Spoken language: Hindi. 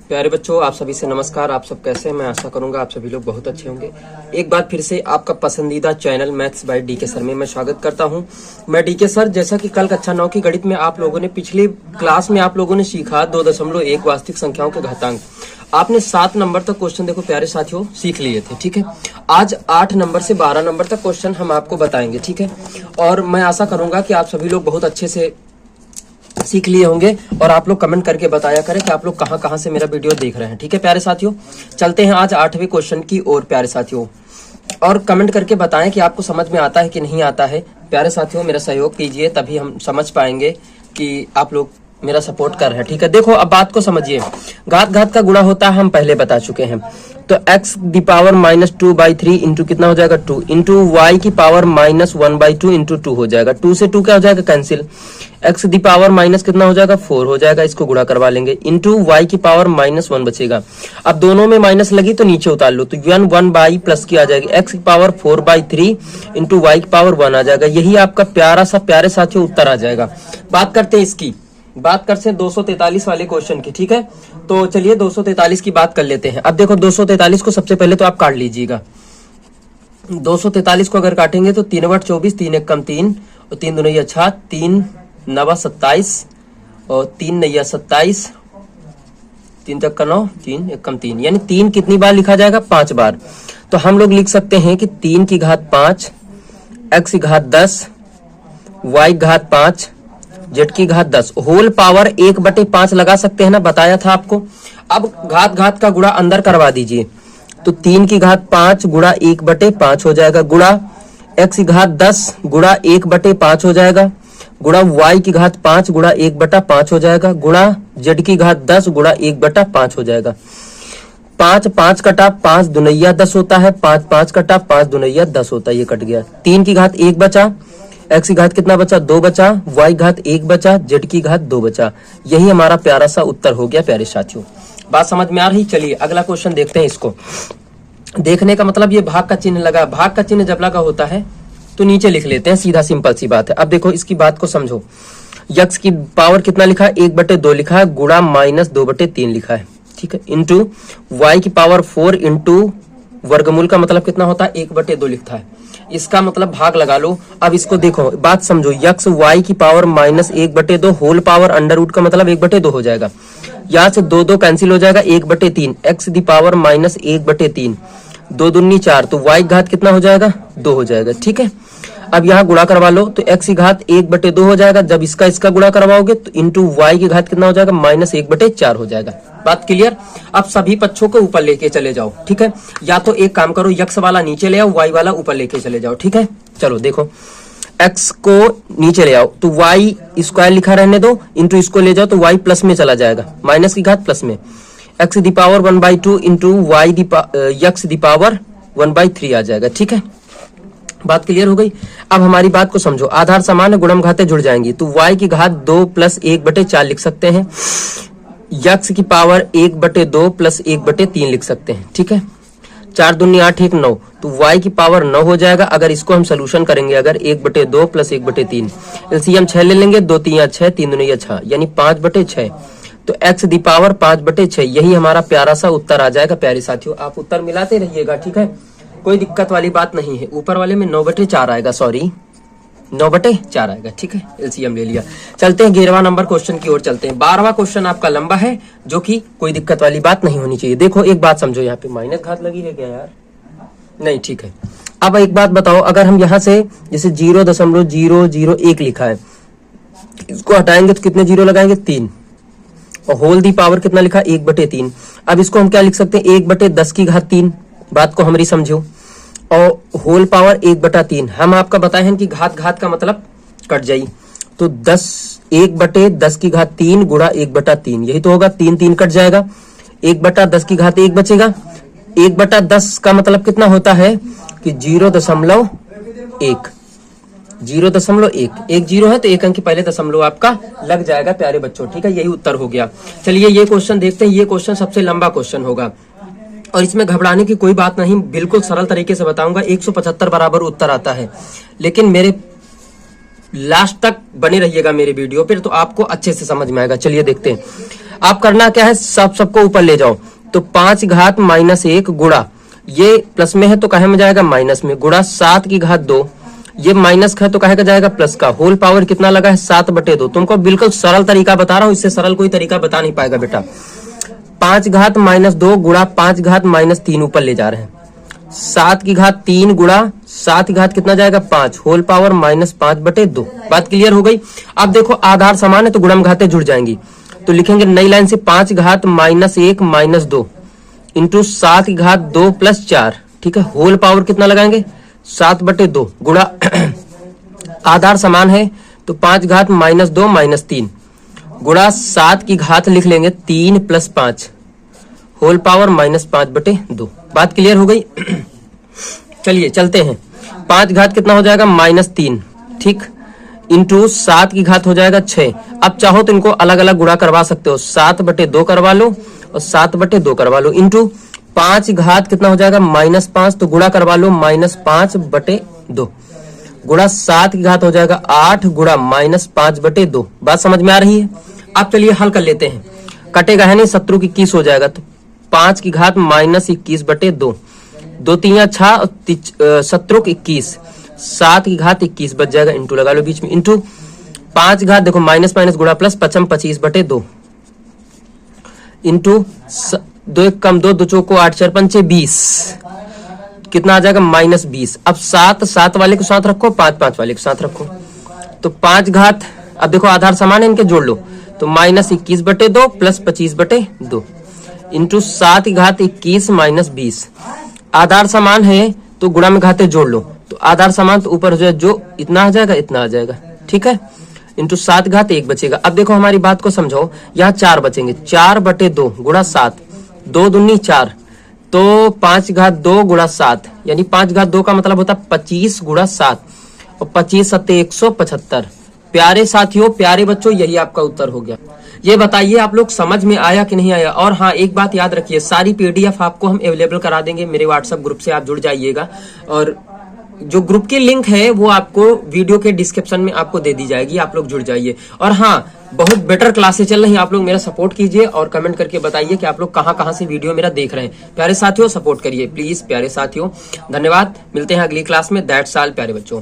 प्यारे बच्चों, आप सभी से नमस्कार। आप सब कैसे हैं? मैं आशा करूंगा आप सभी लोग बहुत अच्छे होंगे। एक बार फिर से आपका पसंदीदा channel maths by DK sir में मैं स्वागत करता हूं। मैं डीके सर। जैसा कि कल कक्षा 9 की गणित में आप लोगों ने पिछली क्लास में आप लोगों ने सीखा 2.1 वास्तविक संख्याओं के घातांक। आपने 7 नंबर तक क्वेश्चन देखो प्यारे साथियों सीख लिए थे, ठीक है। आज 8 नंबर से 12 नंबर तक क्वेश्चन हम आपको बताएंगे, ठीक है। और मैं आशा करूंगा कि आप सभी लोग बहुत अच्छे से सीख लिए होंगे और आप लोग कमेंट करके बताया करें कि आप लोग कहां से मेरा वीडियो देख रहे हैं, ठीक है प्यारे साथियों। चलते हैं आज 8वें क्वेश्चन की ओर प्यारे साथियों, और कमेंट करके बताएं कि आपको समझ में आता है कि नहीं आता है। प्यारे साथियों मेरा सहयोग कीजिए, तभी हम समझ पाएंगे कि आप लोग मेरा सपोर्ट कर रहे हैं, ठीक है। देखो अब बात को समझिए। घात का गुणा होता है, हम पहले बता चुके हैं। तो x दी पावर -2/3 इंटू कितना हो जाएगा 2 इंटू y की पावर -1/2 इंटू 2 हो जाएगा। 2 से 2 क्या हो जाएगा cancel. x the power minus कितना हो जाएगा 4 हो जाएगा, इसको गुणा करवा लेंगे। इंटू y की पावर -1 बचेगा। अब दोनों में माइनस लगी तो नीचे उतार लो, तो 1 प्लस की आ जाएगी। x की पावर 4/3 इंटू y की पावर 1 आ जाएगा। यही आपका प्यारे साथियों उत्तर आ जाएगा। बात करते हैं इसकी, बात करते हैं 243 वाले क्वेश्चन की, ठीक है। तो चलिए 243 की बात कर लेते हैं। अब देखो 243 को सबसे पहले तो आप काट लीजिएगा। 243 को अगर काटेंगे तो 3 बट 24, 3 एक कम 3 और 3 दूनी 6, 3 9 27 और 3 9 27, 3 तक का 9, 3 एक कम 3, यानी 3 कितनी बार लिखा जाएगा 5 बार। तो हम लोग लिख सकते हैं कि 3 की घात 5, x की घात 10, y की घात 5, जेड की घात 10 होल पावर 1/5 लगा सकते हैं ना, बताया था आपको। अब घात का गुणा अंदर करवा दीजिए, तो 3 की घात 5 गुणा 1/5 हो जाएगा, गुणा x की घात 10 गुणा 1/5 हो जाएगा, गुणा y की घात 5 गुणा 1/5 हो जाएगा, गुणा z की घात 10 गुणा 1/5 हो जाएगा। 5 5 कटा 5 दुनैया 10 होता है, 5 5 कटा 5 दुनैया 10 होता है, ये कट गया। 3 की घात 1 बचा, x की घात कितना बचा 2 बचा, y घात 1 बचा, z की घात 2 बचा। यही हमारा प्यारा सा उत्तर हो गया प्यारे साथियों। बात समझ में आ रही? चलिए अगला क्वेश्चन देखते हैं। इसको देखने का मतलब ये भाग का चिन्ह लगा, भाग का चिन्ह जब लगा होता है तो नीचे लिख लेते हैं, सीधा सिंपल सी बात है। अब देखो इसकी बात को समझो। x की पावर कितना लिखा है 1/2 लिखा है, गुणा -2/3 लिखा है, ठीक है, इंटू y की पावर 4 इंटू वर्गमूल का मतलब कितना होता है 1/2 लिखता है। इसका मतलब भाग लगा लो। अब इसको देखो, बात समझो। x y की power -1/2 whole power under root का मतलब 1/2 हो जाएगा। यहाँ से 2 2 कैंसिल हो जाएगा, 1/3 x दी पावर -1/3, 2 दूनी 4, तो y घात कितना हो जाएगा 2 हो जाएगा, ठीक है। अब यहाँ गुणा करवा लो तो x की घात 1/2 हो जाएगा। जब इसका गुणा करवाओगे तो इंटू y की घात कितना हो जाएगा -1/4 हो जाएगा। बात क्लियर? अब सभी पक्षों को ऊपर लेके चले जाओ, ठीक है। या तो एक काम करो, x वाला नीचे ले आओ, y वाला ऊपर लेके चले जाओ, ठीक है। चलो देखो, x को नीचे ले आओ तो y स्क्वायर लिखा रहने दो, इंटू इसको ले जाओ तो y प्लस में चला जाएगा, माइनस की घात प्लस में। x the power 1/2 into x the power 1/3 आ जाएगा, ठीक है। बात क्लियर हो गई? अब हमारी बात को समझो। आधार समान है, गुणम घातें जुड़ जाएंगी, तो y की घात 2 प्लस 1/4 लिख सकते हैं, x की पावर 1/2 प्लस 1/3 लिख सकते हैं, ठीक है। 4 दूनी 8 1 9, तो y की पावर 9 हो जाएगा। अगर इसको हम सोल्यूशन करेंगे, अगर 1/2 प्लस 1/3, एलसीएम 6 ले लेंगे, 2 3 6, 3 दूनी 6, यानी 5/6, तो x दी पावर 5/6। यही हमारा प्यारा सा उत्तर आ जाएगा प्यारे साथियों। आप उत्तर मिलाते रहिएगा, ठीक है, कोई दिक्कत वाली बात नहीं है। ऊपर वाले में 9/4 आएगा, सॉरी 9/4 आएगा, ठीक है। एलसीएम ले लिया। चलते हैं 11वां नंबर क्वेश्चन की ओर चलते हैं। 12वां क्वेश्चन आपका लंबा है, जो कि कोई दिक्कत वाली बात नहीं होनी चाहिए। देखो एक बात समझो, यहाँ पे माइनस घात लगी है क्या यार? नहीं, ठीक है। अब एक बात बताओ, अगर हम यहाँ से जैसे 0.001 लिखा है, इसको हटाएंगे तो कितने जीरो लगाएंगे 3, और होल दी पावर कितना लिखा 1/3। अब इसको हम क्या लिख सकते हैं 1/10 की घात 3। बात को हमारी समझो, और होल पावर 1/3। हम आपका बताए हैं कि घात का मतलब कट जाई, तो 1/10 की घात 3 गुणा 1/3, यही तो होगा। 3 3 कट जाएगा, 1/10 की घात 1 बचेगा। 1/10 का मतलब कितना होता है कि 0.1, 0.1, एक जीरो है तो एक अंक पहले दशमलव आपका लग जाएगा प्यारे बच्चों, ठीक है। यही उत्तर हो गया। चलिए ये क्वेश्चन देखते हैं। ये क्वेश्चन सबसे लंबा क्वेश्चन होगा और इसमें घबराने की कोई बात नहीं, बिल्कुल सरल तरीके से बताऊंगा। 175 बराबर उत्तर आता है, लेकिन मेरे लास्ट तक बने रहिएगा मेरे वीडियो पर, तो आपको अच्छे से समझ में आएगा। चलिए देखते हैं। आप करना क्या है, सबको ऊपर ले जाओ। तो 5 घात माइनस 1 गुणा, ये प्लस में है तो कहे में जाएगा माइनस में, गुणा 7 की घात 2, ये माइनस का है तो कहे का जाएगा प्लस का, होल पावर कितना लगा है 7/2। तुमको बिल्कुल सरल तरीका बता रहा हूं, इससे सरल कोई तरीका बता नहीं पाएगा बेटा। 5 घात माइनस 2 गुणा 5 घात माइनस 3 ऊपर ले जा रहे हैं, 7 की घात 3 गुणा 7 की घात कितना जाएगा 5, होल पावर माइनस 5/2। बात क्लियर हो गई। अब देखो आधार समान है तो गुणम घातें जुड़ जाएंगी, तो लिखेंगे नई लाइन से 5 घात माइनस 1 माइनस 2 इंटू 7 की घात 2 प्लस 4, ठीक है। होल पावर कितना लगाएंगे 7/2 गुणा आधार समान है तो 5 घात माइनस 2 माइनस 3 गुणा 7 की घात लिख लेंगे 3 प्लस 5, होल पावर माइनस 5/2। बात क्लियर हो गई। चलिए चलते हैं। 5 घात कितना हो जाएगा -3, ठीक, इंटू 7 की घात हो जाएगा 6। अब चाहो तो इनको अलग अलग गुणा करवा सकते हो, 7/2 करवा लो और 7/2 करवा लो, इंटू 5 घात कितना हो जाएगा -5, तो गुणा करवा लो -5/2 गुणा 7 की घात हो जाएगा 8 गुणा -5/2। बात समझ में आ रही है। अब चलिए हल कर लेते हैं। कटेगा है नहीं, शत्रु की 21 हो जाएगा, तो 5 की घात -21/2, 2 3 6 शत्रु की 21, 7 की घात 21 बच जाएगा, इंटू लगा लो बीच में, इंटू 5 घात देखो माइनस माइनस गुणा प्लस 25/2 इंटू 2 1 कम 2 2 चौको 8 4 5 20, कितना आ जाएगा -20। अब 7 वाले के साथ रखो, 5 वाले के साथ रखो, तो 5 घात, अब देखो आधार समान है इनके जोड़ लो, तो -21/2 प्लस 25/2 इंटू 7 की घात 21 -20। आधार समान है तो गुणा में घाते जोड़ लो, तो आधार समान तो ऊपर हो जाए, जो इतना आ जाएगा इतना आ जाएगा, ठीक है, इंटू 7 घात 1 बचेगा। अब देखो हमारी बात को समझो, यहाँ 4 बचेंगे, 4/2 गुणा 7, 2 दूनी 4, तो 5 घात 2 गुणा 7, यानी 5 घात 2 का मतलब होता है 25 गुणा 7, और 25 7 175। प्यारे साथियों, प्यारे बच्चों, यही आपका उत्तर हो गया। ये बताइए आप लोग समझ में आया कि नहीं आया। और हाँ, एक बात याद रखिए, सारी PDF आपको हम अवेलेबल करा देंगे, मेरे व्हाट्सएप ग्रुप से आप जुड़ जाइएगा, और जो ग्रुप की लिंक है वो आपको वीडियो के डिस्क्रिप्शन में आपको दे दी जाएगी, आप लोग जुड़ जाइए। और हाँ, बहुत बेटर क्लासेस चल रही हैं, आप लोग मेरा सपोर्ट कीजिए और कमेंट करके बताइए कि आप लोग कहाँ से वीडियो मेरा देख रहे हैं। प्यारे साथियों, सपोर्ट करिए प्लीज प्यारे साथियों। धन्यवाद, मिलते हैं अगली क्लास में। दैट्स ऑल प्यारे बच्चों।